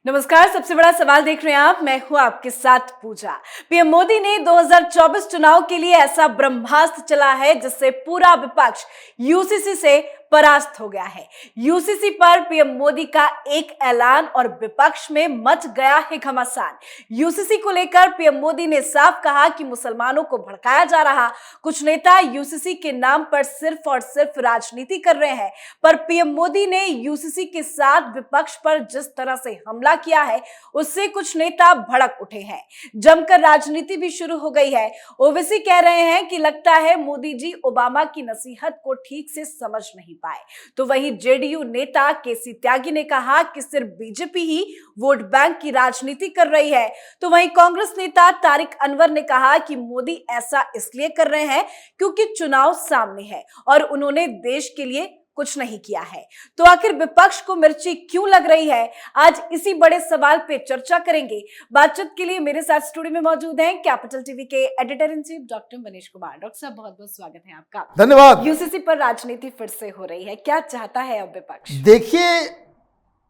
नमस्कार। सबसे बड़ा सवाल देख रहे हैं आप, मैं हूं आपके साथ पूजा। पीएम मोदी ने 2024 चुनाव के लिए ऐसा ब्रह्मास्त्र चला है जिससे पूरा विपक्ष यूसीसी से परास्त हो गया है। यूसीसी पर पीएम मोदी का एक ऐलान और विपक्ष में मच गया है घमासान। यूसीसी को लेकर पीएम मोदी ने साफ कहा कि मुसलमानों को भड़काया जा रहा। कुछ नेता यूसीसी के नाम पर सिर्फ और सिर्फ राजनीति कर रहे हैं, पर पीएम मोदी ने यूसीसी के साथ विपक्ष पर जिस तरह से हमला किया है उससे कुछ नेता भड़क उठे हैं। जमकर राजनीति भी शुरू हो गई है। ओवैसी कह रहे हैं कि लगता है मोदी जी ओबामा की नसीहत को ठीक से समझ नहीं पाए। तो वहीं जेडीयू नेता केसी त्यागी ने कहा कि सिर्फ बीजेपी ही वोट बैंक की राजनीति कर रही है। तो वहीं कांग्रेस नेता तारिक अनवर ने कहा कि मोदी ऐसा इसलिए कर रहे हैं क्योंकि चुनाव सामने है और उन्होंने देश के लिए कुछ नहीं किया है। तो आखिर विपक्ष को मिर्ची क्यों लग रही है, आज इसी बड़े सवाल पे चर्चा करेंगे। बातचीत के लिए मेरे साथ स्टूडियो में मौजूद हैं कैपिटल टीवी के editor in chief doctor Manish Kumar. Doctor साहब, बहुत बहुत स्वागत है आपका। धन्यवाद। यूसीसी पर राजनीति फिर से हो रही है, क्या चाहता है अब विपक्ष? देखिए,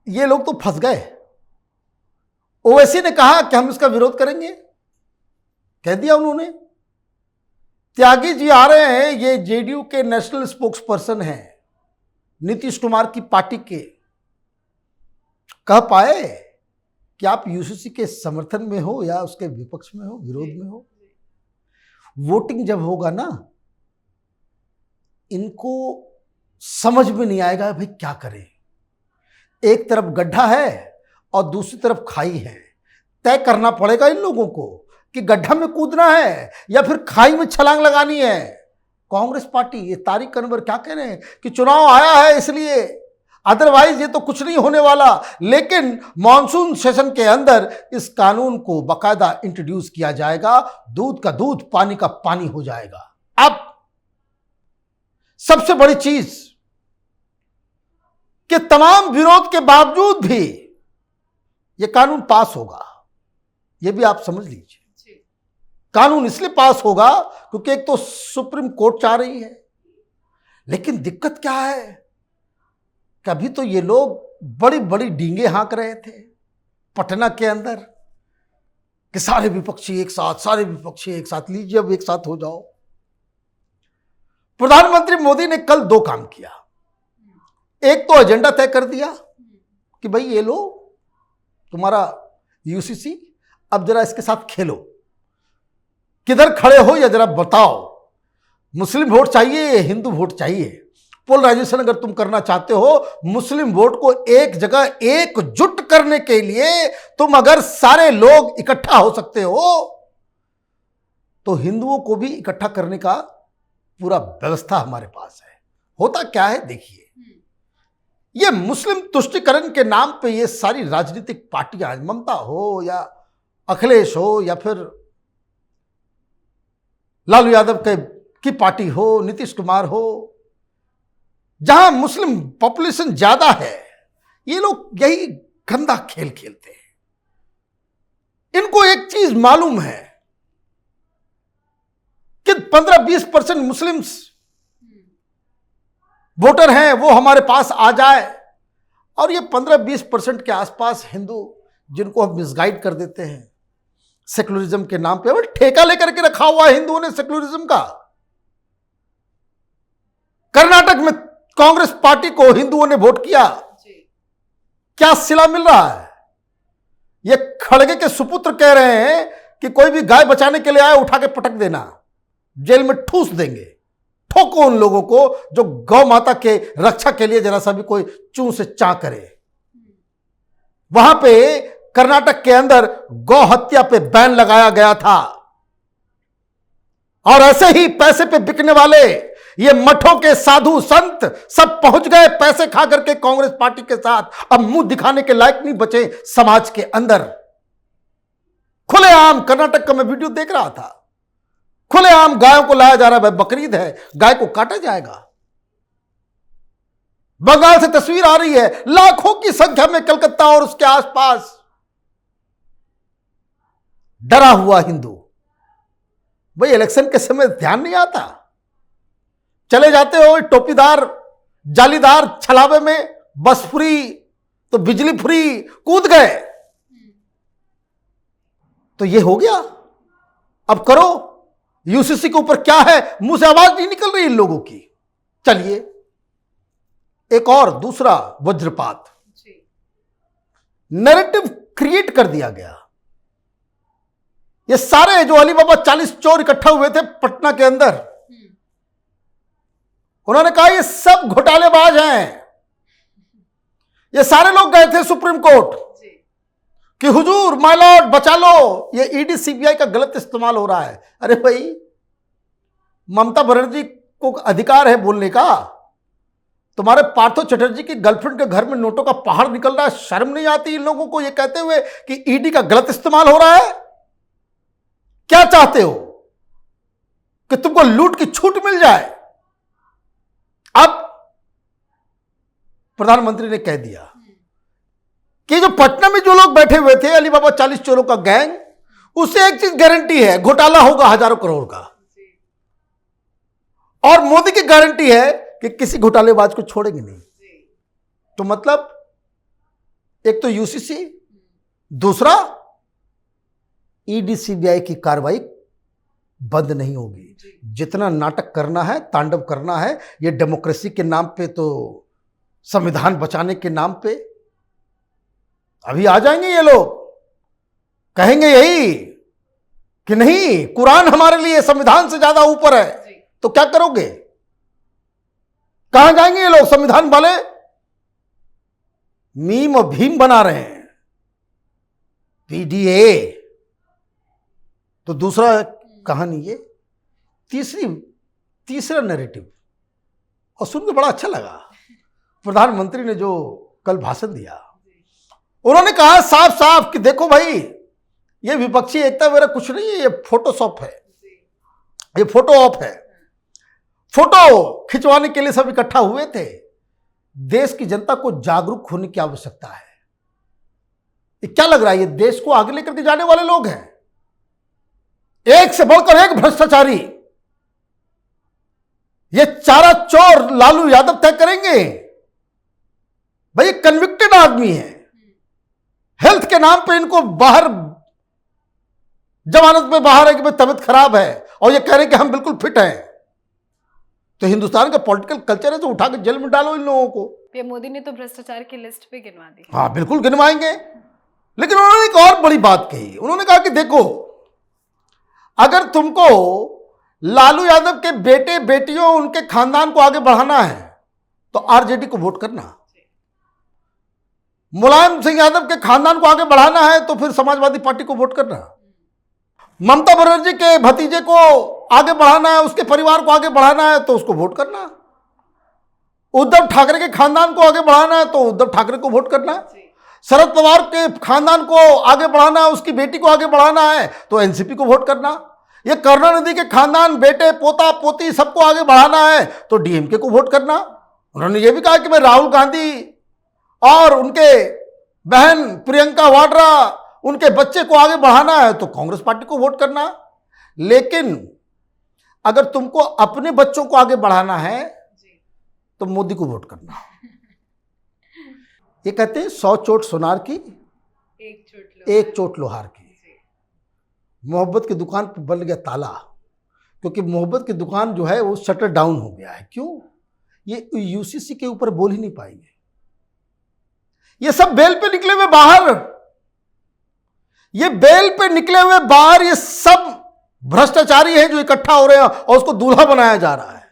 ये लोग तो फंस गए। ओवैसी ने कहा कि हम इसका विरोध करेंगे, कह दिया उन्होंने। त्यागी जी आ रहे हैं, ये जेडीयू के नेशनल स्पोक्स पर्सन हैं, नीतीश कुमार की पार्टी के। कह पाए कि आप यूसीसी के समर्थन में हो या उसके विपक्ष में हो, विरोध में हो। वोटिंग जब होगा ना, इनको समझ में नहीं आएगा भाई क्या करें। एक तरफ गड्ढा है और दूसरी तरफ खाई है। तय करना पड़ेगा इन लोगों को कि गड्ढा में कूदना है या फिर खाई में छलांग लगानी है। कांग्रेस पार्टी, ये तारिक अनवर क्या कह रहे हैं कि चुनाव आया है इसलिए, अदरवाइज ये तो कुछ नहीं होने वाला। लेकिन मॉनसून सेशन के अंदर इस कानून को बाकायदा इंट्रोड्यूस किया जाएगा, दूध का दूध पानी का पानी हो जाएगा। अब सबसे बड़ी चीज कि तमाम विरोध के बावजूद भी यह कानून पास होगा, यह भी आप समझ लीजिए। कानून इसलिए पास होगा क्योंकि एक तो सुप्रीम कोर्ट चाह रही है। लेकिन दिक्कत क्या है, कभी तो ये लोग बड़ी बड़ी डींगे हाँक रहे थे पटना के अंदर कि सारे विपक्षी एक साथ, सारे विपक्षी एक साथ, लीजिए अब एक साथ हो जाओ। प्रधानमंत्री मोदी ने कल दो काम किया। एक तो एजेंडा तय कर दिया कि भाई ये लो तुम्हारा यूसीसी, अब जरा इसके साथ खेलो, किधर खड़े हो या जरा बताओ, मुस्लिम वोट चाहिए या हिंदू वोट चाहिए। पोलराइजेशन अगर तुम करना चाहते हो, मुस्लिम वोट को एक जगह एकजुट करने के लिए तुम अगर सारे लोग इकट्ठा हो सकते हो तो हिंदुओं को भी इकट्ठा करने का पूरा व्यवस्था हमारे पास है। होता क्या है देखिए, ये मुस्लिम तुष्टीकरण के नाम पे ये सारी राजनीतिक पार्टियां, ममता हो या अखिलेश हो या फिर लालू यादव की पार्टी हो, नीतीश कुमार हो, जहां मुस्लिम पॉपुलेशन ज्यादा है, ये लोग यही गंदा खेल खेलते हैं। इनको एक चीज मालूम है कि 15-20% मुस्लिम्स वोटर हैं, वो हमारे पास आ जाए, और ये 15-20% के आसपास हिंदू जिनको हम मिसगाइड कर देते हैं सेकुलरिज्म के नाम पे। अब ठेका लेकर के रखा हुआ है हिंदुओं ने सेकुलरिज्म का। कर्नाटक में कांग्रेस पार्टी को हिंदुओं ने वोट किया, क्या सिला मिल रहा है? ये खड़गे के सुपुत्र कह रहे हैं कि कोई भी गाय बचाने के लिए आए उठा के पटक देना, जेल में ठूस देंगे। ठोको उन लोगों को जो गौ माता के रक्षा के लिए जरा सा भी कोई चूं से चा करे। वहां पे कर्नाटक के अंदर गौ हत्या पे बैन लगाया गया था, और ऐसे ही पैसे पे बिकने वाले ये मठों के साधु संत सब पहुंच गए पैसे खा करके कांग्रेस पार्टी के साथ। अब मुंह दिखाने के लायक नहीं बचे समाज के अंदर। खुलेआम कर्नाटक का मैं वीडियो देख रहा था, खुलेआम गायों को लाया जा रहा है। बकरीद है, गाय को काटा जाएगा। बंगाल से तस्वीर आ रही है, लाखों की संख्या में कलकत्ता और उसके आसपास डरा हुआ हिंदू। भाई इलेक्शन के समय ध्यान नहीं आता, चले जाते हो टोपीदार जालीदार छलावे में, बस फ्री तो बिजली फ्री, कूद गए। तो ये हो गया, अब करो। यूसीसी के ऊपर क्या है, मुंह से आवाज नहीं निकल रही इन लोगों की। चलिए एक और दूसरा वज्रपात, नैरेटिव क्रिएट कर दिया गया। ये सारे जो अलीबाबा 40 चोर इकट्ठा हुए थे पटना के अंदर, उन्होंने कहा ये सब घोटालेबाज हैं। ये सारे लोग गए थे सुप्रीम कोर्ट कि हुजूर माय लॉर्ड बचा लो, ये ईडी सीबीआई का गलत इस्तेमाल हो रहा है। अरे भाई, ममता बनर्जी को अधिकार है बोलने का, तुम्हारे पार्थो चटर्जी की गर्लफ्रेंड के घर में नोटों का पहाड़ निकल रहा है, शर्म नहीं आती इन लोगों को ये कहते हुए कि ईडी का गलत इस्तेमाल हो रहा है? क्या चाहते हो कि तुमको लूट की छूट मिल जाए? अब प्रधानमंत्री ने कह दिया कि जो पटना में जो लोग बैठे हुए थे अलीबाबा 40 चोरों का गैंग, उससे एक चीज गारंटी है, घोटाला होगा हजारों करोड़ का। और मोदी की गारंटी है कि किसी घोटालेबाज को छोड़ेंगे नहीं। तो मतलब एक तो यूसीसी, दूसरा ईडी सीबीआई की कार्रवाई बंद नहीं होगी। जितना नाटक करना है, तांडव करना है, ये डेमोक्रेसी के नाम पे, तो संविधान बचाने के नाम पे अभी आ जाएंगे ये लोग, कहेंगे यही कि नहीं, कुरान हमारे लिए संविधान से ज्यादा ऊपर है। तो क्या करोगे? कहां जाएंगे ये लोग? संविधान वाले मीम और भीम बना रहे हैं, पीडीए। तो दूसरा कहानी ये, तीसरा नैरेटिव, और सुन के बड़ा अच्छा लगा। प्रधानमंत्री ने जो कल भाषण दिया, उन्होंने कहा साफ साफ कि देखो भाई, ये विपक्षी एकता वगैरह कुछ नहीं है, ये फोटोशॉप है, ये फोटो ऑप है। फोटो खिंचवाने के लिए सब इकट्ठा हुए थे। देश की जनता को जागरूक होने की आवश्यकता है। ये क्या लग रहा है, ये देश को आगे लेकर के जाने वाले लोग हैं। एक से बढ़कर एक भ्रष्टाचारी, ये चारा चोर लालू यादव तय करेंगे। भाई कन्विक्टेड आदमी है, हेल्थ के नाम पे इनको बाहर, जमानत में बाहर है कि भाई तबीयत खराब है, और ये कह रहे हैं कि हम बिल्कुल फिट हैं। तो हिंदुस्तान का पॉलिटिकल कल्चर है, तो उठा के जेल में डालो इन लोगों को। पीएम मोदी ने तो भ्रष्टाचार की लिस्ट पे गिनवा दी। हाँ बिल्कुल गिनवाएंगे, लेकिन उन्होंने एक और बड़ी बात कही। उन्होंने कहा कि देखो, अगर तुमको लालू यादव के बेटे बेटियों, उनके खानदान को आगे बढ़ाना है तो आरजेडी को वोट करना। मुलायम सिंह यादव के खानदान को आगे बढ़ाना है तो फिर समाजवादी पार्टी को वोट करना। ममता बनर्जी के भतीजे को आगे बढ़ाना है, उसके परिवार को आगे बढ़ाना है तो उसको वोट करना। उद्धव ठाकरे के खानदान को आगे बढ़ाना है तो उद्धव ठाकरे को वोट करना। शरद पवार के खानदान को आगे बढ़ाना है, उसकी बेटी को आगे बढ़ाना है तो एनसीपी को वोट करना। ये करुणानिधि के खानदान, बेटे पोता पोती सबको आगे बढ़ाना है तो डीएमके को वोट करना। उन्होंने ये भी कहा कि मैं राहुल गांधी और उनके बहन प्रियंका वाड्रा, उनके बच्चे को आगे बढ़ाना है तो कांग्रेस पार्टी को वोट करना। लेकिन अगर तुमको अपने बच्चों को आगे बढ़ाना है तो मोदी को वोट करना। ये कहते हैं 100 चोट सोनार की, एक चोट लोहार की। मोहब्बत की दुकान पर बन गया ताला, क्योंकि मोहब्बत की दुकान जो है वो शटर डाउन हो गया है। क्यों? ये यूसीसी के ऊपर बोल ही नहीं पाएंगे। ये सब बेल पे निकले हुए बाहर, ये बेल पे निकले हुए बाहर, ये सब भ्रष्टाचारी हैं जो इकट्ठा हो रहे हैं और उसको दूल्हा बनाया जा रहा है।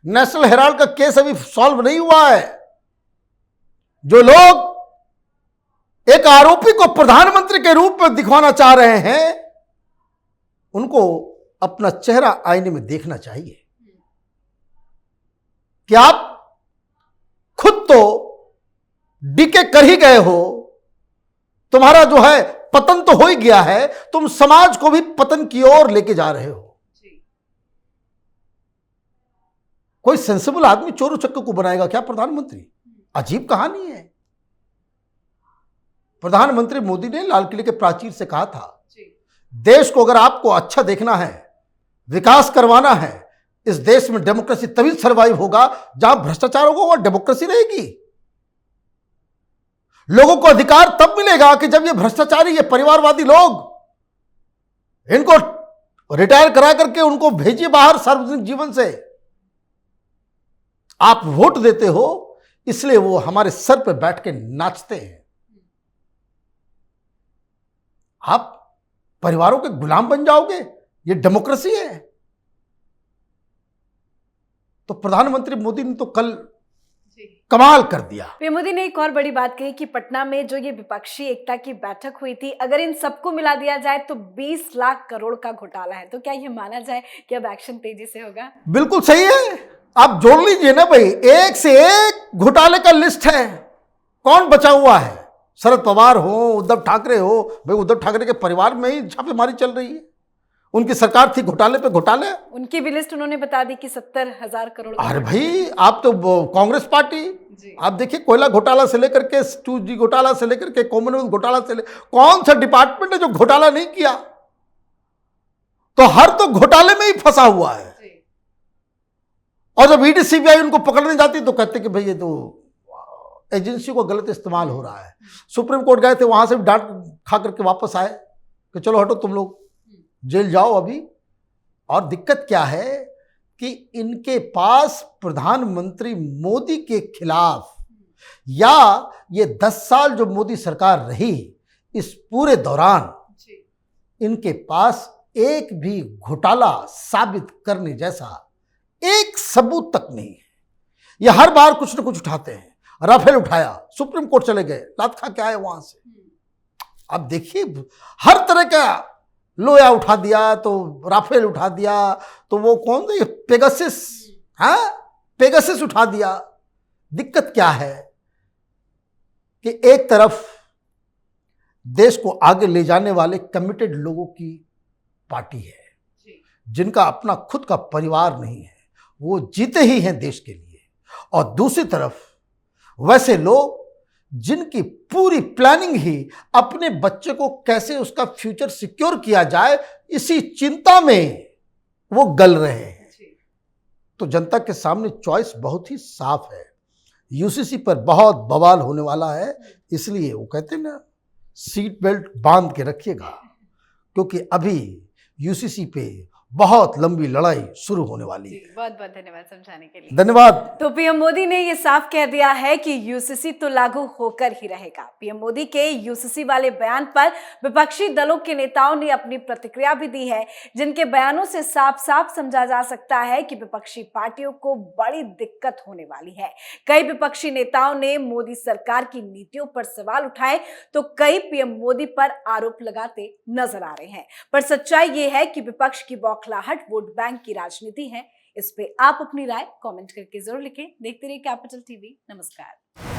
नेशनल हेराल्ड का केस अभी सॉल्व नहीं हुआ है। जो लोग एक आरोपी को प्रधानमंत्री के रूप में दिखवाना चाह रहे हैं, उनको अपना चेहरा आईने में देखना चाहिए कि आप खुद तो डीके कर ही गए हो, तुम्हारा जो है पतन तो हो ही गया है, तुम समाज को भी पतन की ओर लेके जा रहे हो। कोई सेंसिबल आदमी चोर उचक्के को बनाएगा क्या प्रधानमंत्री? अजीब कहानी है। प्रधानमंत्री मोदी ने लाल किले के प्राचीर से कहा था, देश को अगर आपको अच्छा देखना है, विकास करवाना है, इस देश में डेमोक्रेसी तभी सर्वाइव होगा जहां भ्रष्टाचार होगा, वहां डेमोक्रेसी रहेगी। लोगों को अधिकार तब मिलेगा कि जब ये भ्रष्टाचारी, ये परिवारवादी लोग इनको रिटायर करा करके उनको भेजिए बाहर सार्वजनिक जीवन से। आप वोट देते हो इसलिए वो हमारे सर पे बैठ के नाचते हैं। आप परिवारों के गुलाम बन जाओगे, ये डेमोक्रेसी है। तो प्रधानमंत्री मोदी ने तो कल कमाल कर दिया। पीएम मोदी ने एक और बड़ी बात कही कि पटना में जो ये विपक्षी एकता की बैठक हुई थी, अगर इन सबको मिला दिया जाए तो 20 लाख करोड़ का घोटाला है। तो क्या ये माना जाए कि अब एक्शन तेजी से होगा? बिल्कुल सही है, आप जोड़ लीजिए ना भाई, एक से एक घोटाले का लिस्ट है। कौन बचा हुआ है? शरद पवार हो, उद्धव ठाकरे हो। भाई उद्धव ठाकरे के परिवार में ही छापेमारी चल रही है, उनकी सरकार थी घोटाले पे घोटाले। उनकी भी लिस्ट उन्होंने बता दी कि 70,000 करोड़। अरे भाई आप तो कांग्रेस पार्टी, आप देखिए कोयला घोटाला से लेकर के 2G घोटाला से लेकर के कॉमनवेल्थ घोटाला से कौन सा डिपार्टमेंट है जो घोटाला नहीं किया? तो हर तो घोटाले में ही फंसा हुआ है। और जब ईडी सीबीआई उनको पकड़ने जाती तो कहते कि भाई ये तो एजेंसी को गलत इस्तेमाल हो रहा है। सुप्रीम कोर्ट गए थे, वहां से भी डांट खा करके वापस आए कि चलो हटो तुम लोग जेल जाओ अभी। और दिक्कत क्या है कि इनके पास प्रधानमंत्री मोदी के खिलाफ, या ये 10 साल जो मोदी सरकार रही इस पूरे दौरान इनके पास एक भी घोटाला साबित करने जैसा एक सबूत तक नहीं है। ये हर बार कुछ न कुछ उठाते हैं। राफेल उठाया, सुप्रीम कोर्ट चले गए, लात खा के आए वहां से। अब देखिए हर तरह का लोया उठा दिया, तो राफेल उठा दिया, तो वो कौन सा पेगासस, हाँ पेगासस उठा दिया। दिक्कत क्या है कि एक तरफ देश को आगे ले जाने वाले कमिटेड लोगों की पार्टी है, जिनका अपना खुद का परिवार नहीं है, वो जीते ही हैं देश के लिए। और दूसरी तरफ वैसे लोग जिनकी पूरी प्लानिंग ही अपने बच्चे को कैसे उसका फ्यूचर सिक्योर किया जाए, इसी चिंता में वो गल रहे हैं। तो जनता के सामने चॉइस बहुत ही साफ है। यूसीसी पर बहुत बवाल होने वाला है, इसलिए वो कहते हैं ना, सीट बेल्ट बांध के रखिएगा, क्योंकि अभी यूसीसी पे बहुत लंबी लड़ाई शुरू होने वाली है। बहुत बहुत धन्यवाद समझाने के लिए। धन्यवाद। तो पीएम मोदी ने ये साफ कह दिया है कि यूसीसी तो लागू होकर ही रहेगा। पीएम मोदी के यूसीसी वाले बयान पर विपक्षी दलों के नेताओं ने अपनी प्रतिक्रिया भी दी है, जिनके बयानों से साफ साफ समझा जा सकता है कि विपक्षी पार्टियों को बड़ी दिक्कत होने वाली है। कई विपक्षी नेताओं ने मोदी सरकार की नीतियों पर सवाल उठाए, तो कई पीएम मोदी पर आरोप लगाते नजर आ रहे हैं। पर सच्चाई ये है कि विपक्ष की बौखलाहट वोट बैंक की राजनीति है। इस पे आप अपनी राय कमेंट करके जरूर लिखें। देखते रहिए कैपिटल टीवी। नमस्कार।